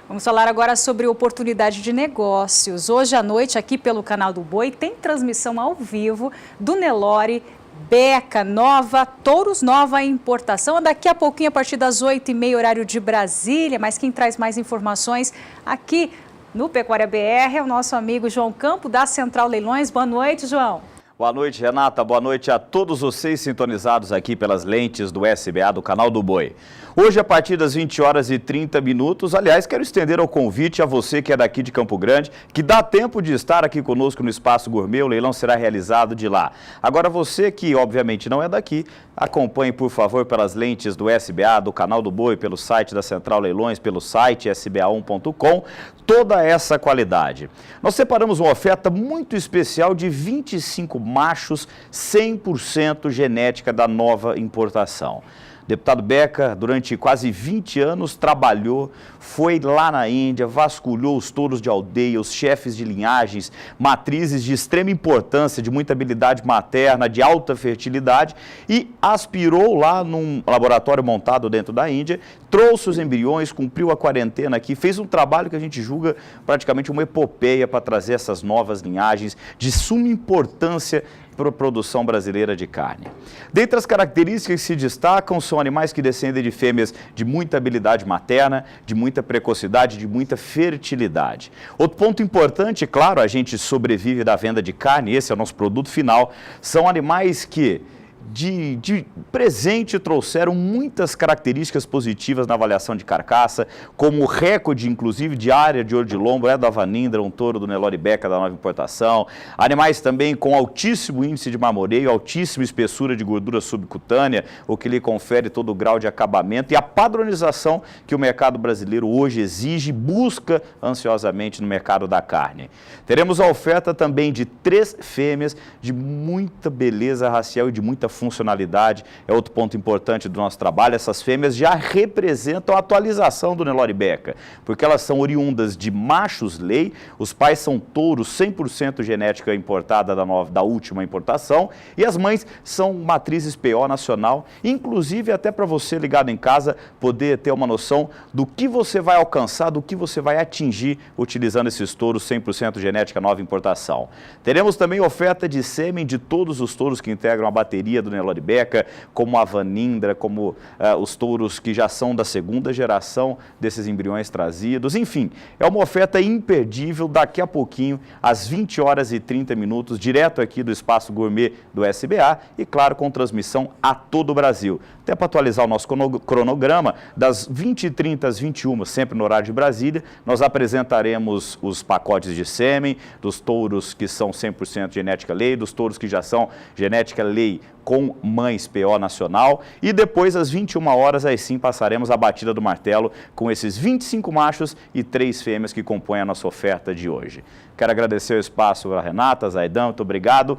Vamos falar agora sobre oportunidade de negócios. Hoje à noite, aqui pelo Canal do Boi, tem transmissão ao vivo do Nelore Beca Nova, Touros Nova Importação. Daqui a pouquinho, a partir das 8h30, horário de Brasília. Mas quem traz mais informações aqui no Pecuária BR é o nosso amigo João Campo, da Central Leilões. Boa noite, João. Boa noite, Renata. Boa noite a todos vocês sintonizados aqui pelas lentes do SBA, do Canal do Boi. Hoje, a partir das 20h30, aliás, quero estender o convite a você que é daqui de Campo Grande, que dá tempo de estar aqui conosco no Espaço Gourmet, o leilão será realizado de lá. Agora, você que, obviamente, não é daqui, acompanhe, por favor, pelas lentes do SBA, do Canal do Boi, pelo site da Central Leilões, pelo site sba1.com, toda essa qualidade. Nós separamos uma oferta muito especial de 25 machos 100% genética da nova importação. Deputado Beca, durante quase 20 anos, trabalhou, foi lá na Índia, vasculhou os touros de aldeia, os chefes de linhagens, matrizes de extrema importância, de muita habilidade materna, de alta fertilidade e aspirou lá num laboratório montado dentro da Índia, trouxe os embriões, cumpriu a quarentena aqui, fez um trabalho que a gente julga praticamente uma epopeia para trazer essas novas linhagens de suma importância para a produção brasileira de carne. Dentre as características que se destacam são animais que descendem de fêmeas de muita habilidade materna, de muita precocidade, de muita fertilidade. Outro ponto importante, claro, a gente sobrevive da venda de carne, esse é o nosso produto final, são animais que de presente trouxeram muitas características positivas na avaliação de carcaça, como o recorde, inclusive, de área de ouro de lombo, é do Avanindra, um touro do Nelore Beca da nova importação. Animais também com altíssimo índice de marmoreio, altíssima espessura de gordura subcutânea, o que lhe confere todo o grau de acabamento e a padronização que o mercado brasileiro hoje exige e busca ansiosamente no mercado da carne. Teremos a oferta também de 3 fêmeas de muita beleza racial e de muita funcionalidade, é outro ponto importante do nosso trabalho. Essas fêmeas já representam a atualização do Nelore Beca, porque elas são oriundas de machos lei, os pais são touros 100% genética importada da última importação e as mães são matrizes PO nacional, inclusive até para você ligado em casa poder ter uma noção do que você vai alcançar, do que você vai atingir utilizando esses touros 100% genética nova importação. Teremos também oferta de sêmen de todos os touros que integram a bateria do Nelore Beca, como a Vanindra, como os touros que já são da segunda geração desses embriões trazidos. Enfim, é uma oferta imperdível daqui a pouquinho, às 20h30, direto aqui do Espaço Gourmet do SBA e, claro, com transmissão a todo o Brasil. Até para atualizar o nosso cronograma, das 20h30 às 21h, sempre no horário de Brasília, nós apresentaremos os pacotes de sêmen, dos touros que são 100% genética lei, dos touros que já são genética lei com mães PO nacional, e depois às 21h, aí sim passaremos a batida do martelo com esses 25 machos e 3 fêmeas que compõem a nossa oferta de hoje. Quero agradecer o espaço a Renata, Zaidan, muito obrigado.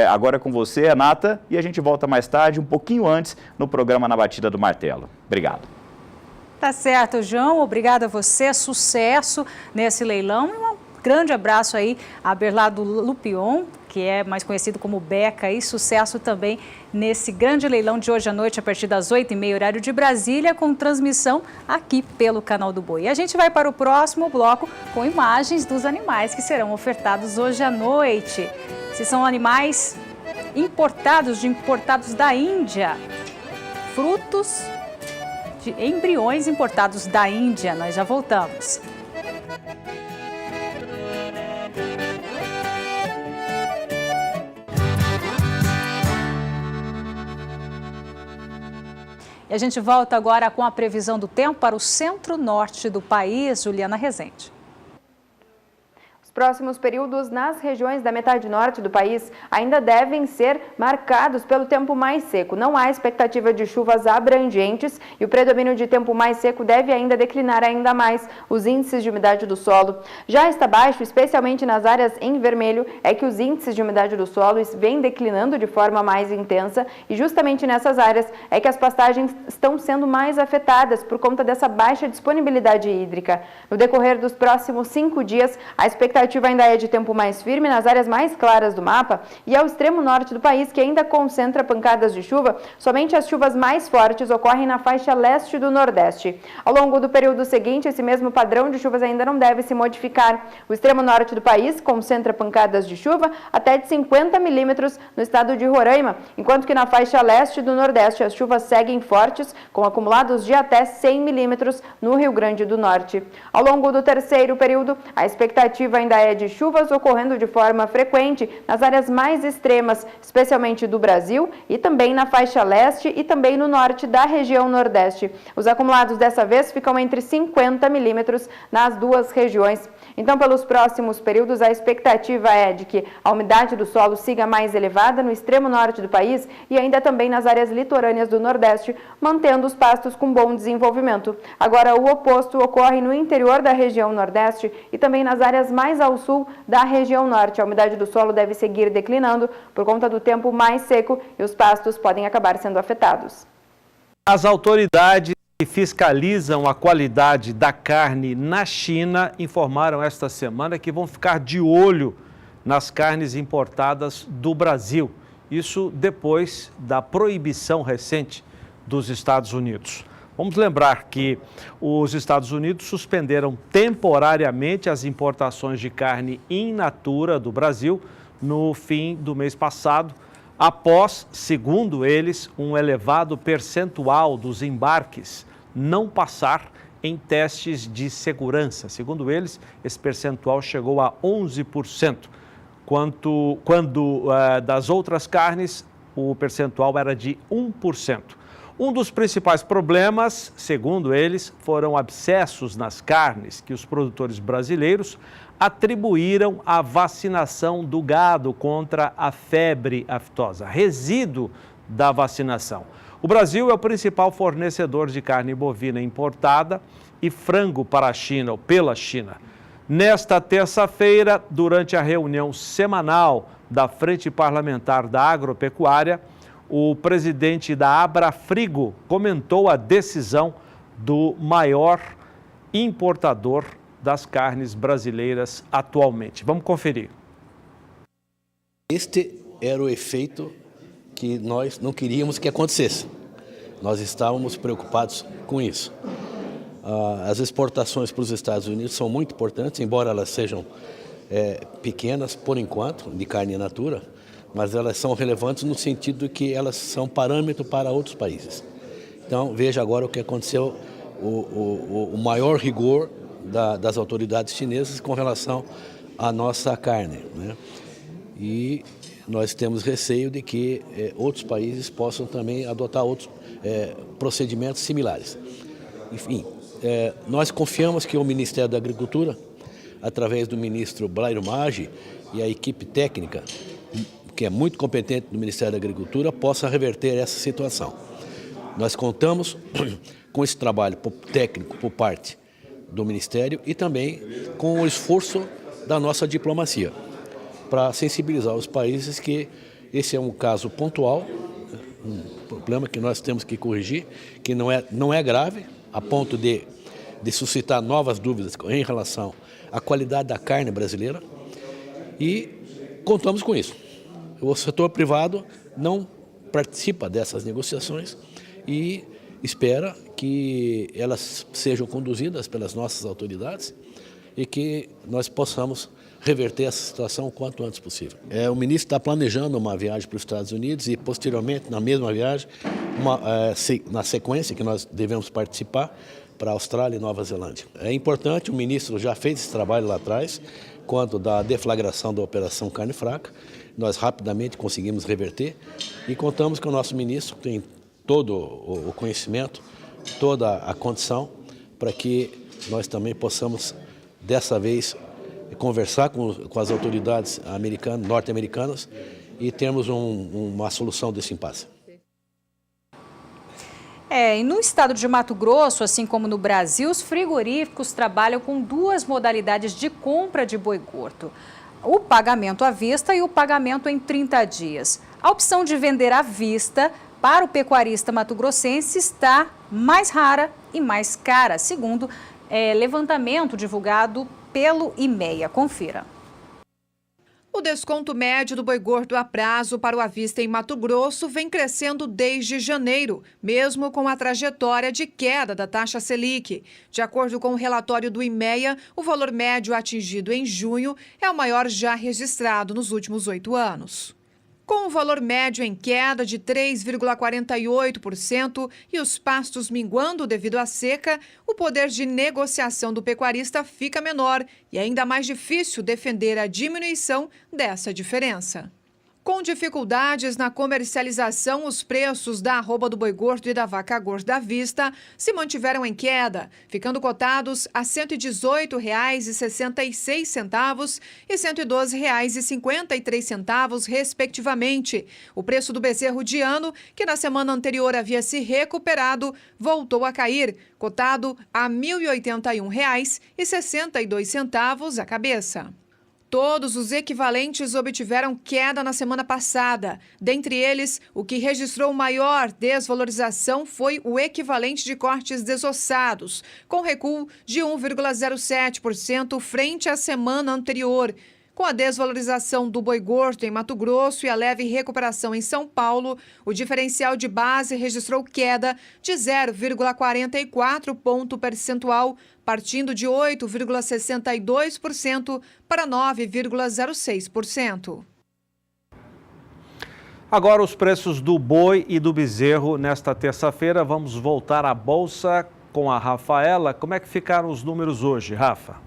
Agora é com você, Renata, e a gente volta mais tarde, um pouquinho antes, no programa Na Batida do Martelo. Obrigado. Tá certo, João. Obrigada a você. Sucesso nesse leilão. E um grande abraço aí a Berlardo Lupion, que é mais conhecido como Beca, e sucesso também nesse grande leilão de hoje à noite, a partir das 8h30, horário de Brasília, com transmissão aqui pelo Canal do Boi. E a gente vai para o próximo bloco com imagens dos animais que serão ofertados hoje à noite. Se são animais importados da Índia, frutos de embriões importados da Índia. Nós já voltamos. E a gente volta agora com a previsão do tempo para o centro-norte do país. Juliana Rezende. Próximos períodos nas regiões da metade norte do país ainda devem ser marcados pelo tempo mais seco. Não há expectativa de chuvas abrangentes e o predomínio de tempo mais seco deve ainda declinar ainda mais os índices de umidade do solo. Já está baixo, especialmente nas áreas em vermelho, é que os índices de umidade do solo vêm declinando de forma mais intensa e justamente nessas áreas é que as pastagens estão sendo mais afetadas por conta dessa baixa disponibilidade hídrica. No decorrer dos próximos 5 dias, a expectativa ainda é de tempo mais firme nas áreas mais claras do mapa e ao extremo norte do país, que ainda concentra pancadas de chuva. Somente as chuvas mais fortes ocorrem na faixa leste do Nordeste. Ao longo do período seguinte, esse mesmo padrão de chuvas ainda não deve se modificar. O extremo norte do país concentra pancadas de chuva até de 50 milímetros no estado de Roraima, enquanto que na faixa leste do Nordeste as chuvas seguem fortes, com acumulados de até 100 milímetros no Rio Grande do Norte. Ao longo do terceiro período, a expectativa ainda é de chuvas ocorrendo de forma frequente nas áreas mais extremas, especialmente do Brasil, e também na faixa leste e também no norte da região Nordeste. Os acumulados dessa vez ficam entre 50 milímetros nas duas regiões. Então, pelos próximos períodos, a expectativa é de que a umidade do solo siga mais elevada no extremo norte do país e ainda também nas áreas litorâneas do Nordeste, mantendo os pastos com bom desenvolvimento. Agora, o oposto ocorre no interior da região Nordeste e também nas áreas mais ao sul da região norte. A umidade do solo deve seguir declinando por conta do tempo mais seco e os pastos podem acabar sendo afetados. As autoridades que fiscalizam a qualidade da carne na China informaram esta semana que vão ficar de olho nas carnes importadas do Brasil. Isso depois da proibição recente dos Estados Unidos. Vamos lembrar que os Estados Unidos suspenderam temporariamente as importações de carne in natura do Brasil no fim do mês passado, após, segundo eles, um elevado percentual dos embarques não passar em testes de segurança. Segundo eles, esse percentual chegou a 11%, quando das outras carnes o percentual era de 1%. Um dos principais problemas, segundo eles, foram abscessos nas carnes que os produtores brasileiros atribuíram à vacinação do gado contra a febre aftosa, resíduo da vacinação. O Brasil é o principal fornecedor de carne bovina importada e frango para a China ou pela China. Nesta terça-feira, durante a reunião semanal da Frente Parlamentar da Agropecuária, o presidente da Abrafrigo comentou a decisão do maior importador das carnes brasileiras atualmente. Vamos conferir. Este era o efeito que nós não queríamos que acontecesse. Nós estávamos preocupados com isso. As exportações para os Estados Unidos são muito importantes, embora elas sejam pequenas por enquanto, de carne in natura, mas elas são relevantes no sentido que elas são parâmetro para outros países. Então, veja agora o que aconteceu, o maior rigor das autoridades chinesas com relação à nossa carne, né? E nós temos receio de que outros países possam também adotar outros procedimentos similares. Enfim, nós confiamos que o Ministério da Agricultura, através do ministro Blairo Maggi e a equipe técnica, que é muito competente do Ministério da Agricultura, possa reverter essa situação. Nós contamos com esse trabalho técnico por parte do Ministério e também com o esforço da nossa diplomacia, para sensibilizar os países que esse é um caso pontual, um problema que nós temos que corrigir, que não é grave, a ponto de suscitar novas dúvidas em relação à qualidade da carne brasileira, e contamos com isso. O setor privado não participa dessas negociações e espera que elas sejam conduzidas pelas nossas autoridades e que nós possamos reverter essa situação o quanto antes possível. O ministro está planejando uma viagem para os Estados Unidos e, posteriormente, na mesma viagem, na sequência que nós devemos participar, para a Austrália e Nova Zelândia. É importante, o ministro já fez esse trabalho lá atrás, quanto da deflagração da Operação Carne Fraca. Nós rapidamente conseguimos reverter e contamos com o nosso ministro, que tem todo o conhecimento, toda a condição, para que nós também possamos, dessa vez, conversar com as autoridades norte-americanas e termos uma solução desse impasse. E no estado de Mato Grosso, assim como no Brasil, os frigoríficos trabalham com duas modalidades de compra de boi gordo: o pagamento à vista e o pagamento em 30 dias. A opção de vender à vista para o pecuarista mato-grossense está mais rara e mais cara, segundo levantamento divulgado pelo IMEA. Confira. O desconto médio do boi gordo a prazo para o à vista em Mato Grosso vem crescendo desde janeiro, mesmo com a trajetória de queda da taxa Selic. De acordo com o relatório do IMEA, o valor médio atingido em junho é o maior já registrado nos últimos 8 anos. Com o valor médio em queda de 3,48% e os pastos minguando devido à seca, o poder de negociação do pecuarista fica menor e ainda mais difícil defender a diminuição dessa diferença. Com dificuldades na comercialização, os preços da arroba do boi gordo e da vaca gorda à vista se mantiveram em queda, ficando cotados a R$ 118,66 e R$ 112,53, respectivamente. O preço do bezerro de ano, que na semana anterior havia se recuperado, voltou a cair, cotado a R$ 1.081,62 a cabeça. Todos os equivalentes obtiveram queda na semana passada. Dentre eles, o que registrou maior desvalorização foi o equivalente de cortes desossados, com recuo de 1,07% frente à semana anterior. Com a desvalorização do boi gordo em Mato Grosso e a leve recuperação em São Paulo, o diferencial de base registrou queda de 0,44 ponto percentual, partindo de 8,62% para 9,06%. Agora os preços do boi e do bezerro nesta terça-feira. Vamos voltar à Bolsa com a Rafaela. Como é que ficaram os números hoje, Rafa?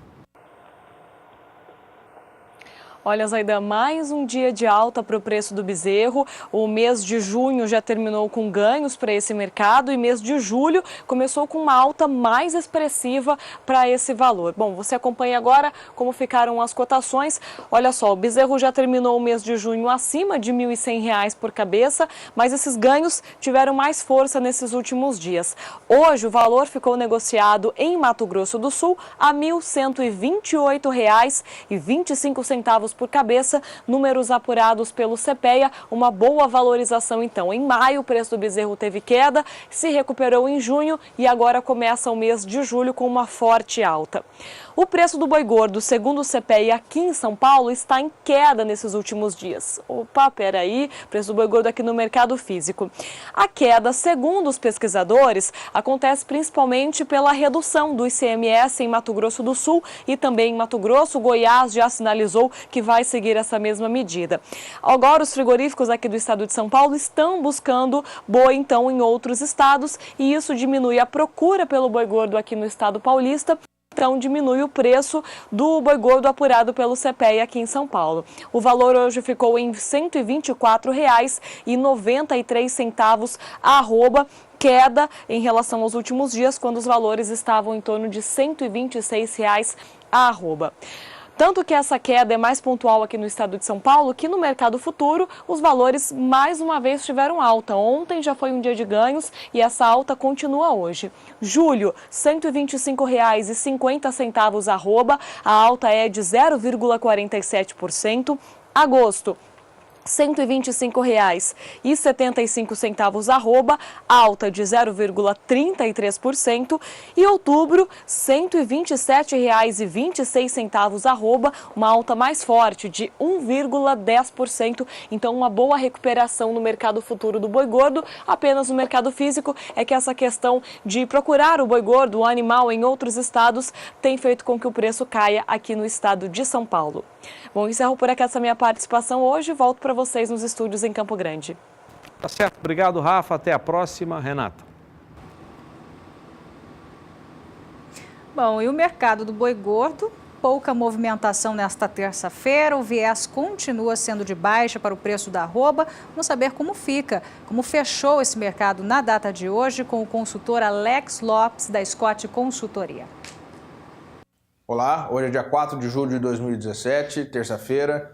Olha, Zaidan, mais um dia de alta para o preço do bezerro. O mês de junho já terminou com ganhos para esse mercado e mês de julho começou com uma alta mais expressiva para esse valor. Bom, você acompanha agora como ficaram as cotações. Olha só, o bezerro já terminou o mês de junho acima de R$ 1.100 por cabeça, mas esses ganhos tiveram mais força nesses últimos dias. Hoje o valor ficou negociado em Mato Grosso do Sul a R$ 1.128,25 por cabeça, números apurados pelo CPEA, uma boa valorização então. Em maio o preço do bezerro teve queda, se recuperou em junho e agora começa o mês de julho com uma forte alta. O preço do boi gordo, segundo o CPEA aqui em São Paulo, está em queda nesses últimos dias. Opa, peraí, preço do boi gordo aqui no mercado físico. A queda, segundo os pesquisadores, acontece principalmente pela redução do ICMS em Mato Grosso do Sul e também em Mato Grosso. Goiás já sinalizou que vai seguir essa mesma medida. Agora, os frigoríficos aqui do estado de São Paulo estão buscando boi, então, em outros estados, e isso diminui a procura pelo boi gordo aqui no estado paulista. Então, diminui o preço do boi gordo apurado pelo CPEA aqui em São Paulo. O valor hoje ficou em R$ 124,93 a arroba, queda em relação aos últimos dias, quando os valores estavam em torno de R$ 126 a arroba. Tanto que essa queda é mais pontual aqui no estado de São Paulo, que no mercado futuro os valores mais uma vez tiveram alta. Ontem já foi um dia de ganhos e essa alta continua hoje. Julho, R$ 125,50 arroba, a alta é de 0,47%. Agosto, R$ 125,75 arroba, alta de 0,33%, e outubro, R$ 127,26 arroba, uma alta mais forte de 1,10%, então uma boa recuperação no mercado futuro do boi gordo. Apenas no mercado físico é que essa questão de procurar o boi gordo, o animal, em outros estados, tem feito com que o preço caia aqui no estado de São Paulo. Bom, encerro por aqui essa minha participação hoje, volto para vocês nos estúdios em Campo Grande. Tá certo, obrigado, Rafa, até a próxima. Renata. Bom, e o mercado do boi gordo? Pouca movimentação nesta terça-feira, o viés continua sendo de baixa para o preço da arroba. Vamos saber como fica, como fechou esse mercado na data de hoje com o consultor Alex Lopes, da Scott Consultoria. Olá, hoje é dia 4 de julho de 2017, terça-feira.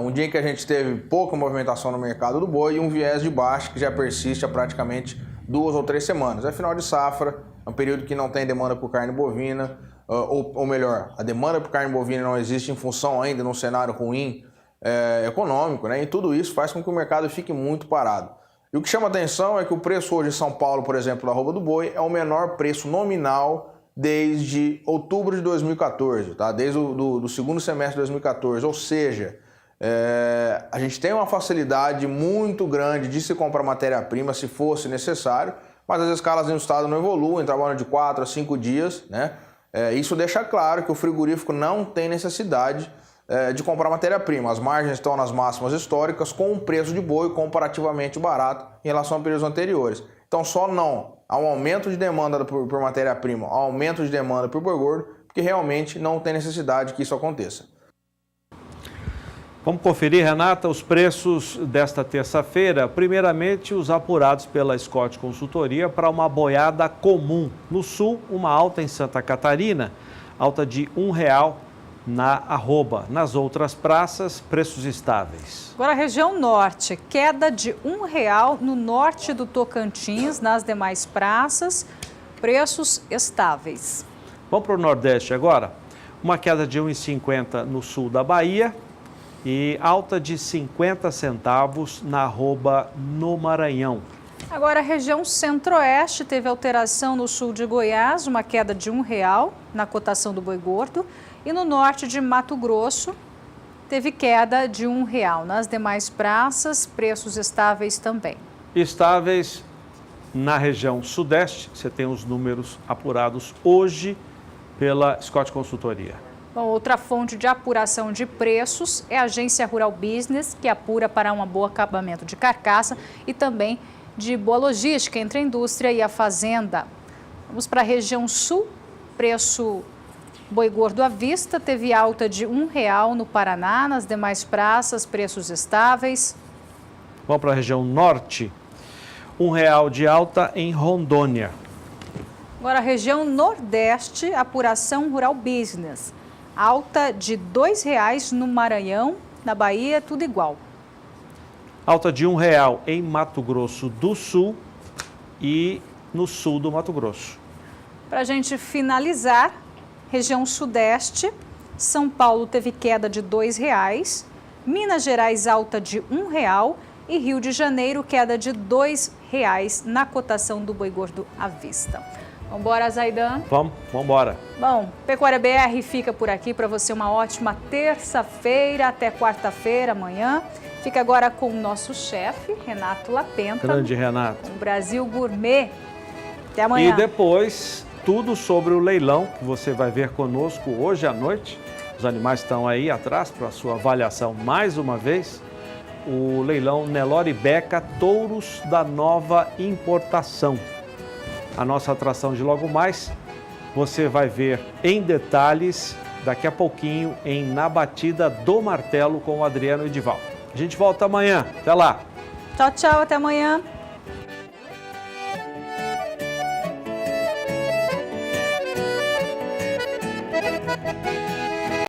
Um dia em que a gente teve pouca movimentação no mercado do boi e um viés de baixa que já persiste há praticamente 2 ou 3 semanas. É final de safra, é um período que não tem demanda por carne bovina, ou melhor, a demanda por carne bovina não existe em função ainda de um cenário ruim econômico, né? E tudo isso faz com que o mercado fique muito parado. E o que chama atenção é que o preço hoje em São Paulo, por exemplo, da arroba do boi, é o menor preço nominal desde outubro de 2014, tá? Desde o segundo semestre de 2014, ou seja, a gente tem uma facilidade muito grande de se comprar matéria-prima se fosse necessário, mas as escalas no estado não evoluem, trabalham de 4 a 5 dias, né? Isso deixa claro que o frigorífico não tem necessidade de comprar matéria-prima. As margens estão nas máximas históricas, com um preço de boi comparativamente barato em relação a períodos anteriores. Então só não há um aumento de demanda por matéria-prima, há um aumento de demanda por boi gordo, porque realmente não tem necessidade que isso aconteça. Vamos conferir, Renata, os preços desta terça-feira. Primeiramente, os apurados pela Scott Consultoria para uma boiada comum. No sul, uma alta em Santa Catarina, alta de R$ 1,00 na arroba. Nas outras praças, preços estáveis. Agora, a região norte, queda de R$ 1,00 no norte do Tocantins, nas demais praças, preços estáveis. Vamos para o Nordeste agora. Uma queda de R$ 1,50 no sul da Bahia e alta de 50 centavos na arroba no Maranhão. Agora, a região centro-oeste teve alteração no sul de Goiás, uma queda de R$ 1,00 na cotação do boi gordo. E no norte de Mato Grosso, teve queda de R$ 1,00. Nas demais praças, preços estáveis também. Estáveis na região sudeste, você tem os números apurados hoje pela Scott Consultoria. Bom, outra fonte de apuração de preços é a Agência Rural Business, que apura para um bom acabamento de carcaça e também de boa logística entre a indústria e a fazenda. Vamos para a região sul, preço boi gordo à vista teve alta de R$ 1,00 no Paraná, nas demais praças, preços estáveis. Vamos para a região norte, R$ 1,00 de alta em Rondônia. Agora, a região nordeste, apuração Rural Business, alta de R$ 2,00 no Maranhão, na Bahia, tudo igual. Alta de R$ 1,00 em Mato Grosso do Sul e no sul do Mato Grosso. Para a gente finalizar, região sudeste, São Paulo teve queda de R$ 2,00, Minas Gerais alta de R$ 1,00 e Rio de Janeiro queda de R$ 2,00 na cotação do boi gordo à vista. Vamos embora, Zaidan? Vamos embora. Bom, Pecuária BR fica por aqui para você uma ótima terça-feira até quarta-feira, amanhã. Fica agora com o nosso chefe, Renato Lapenta. Grande Renato. O Brasil Gourmet. Até amanhã. E depois, tudo sobre o leilão que você vai ver conosco hoje à noite Os animais estão aí atrás para sua avaliação mais uma vez. O leilão Nelore Beca Touros da Nova Importação. A nossa atração de logo mais, você vai ver em detalhes daqui a pouquinho em Na Batida do Martelo com o Adriano Edival. A gente volta amanhã. Até lá. Tchau, tchau. Até amanhã.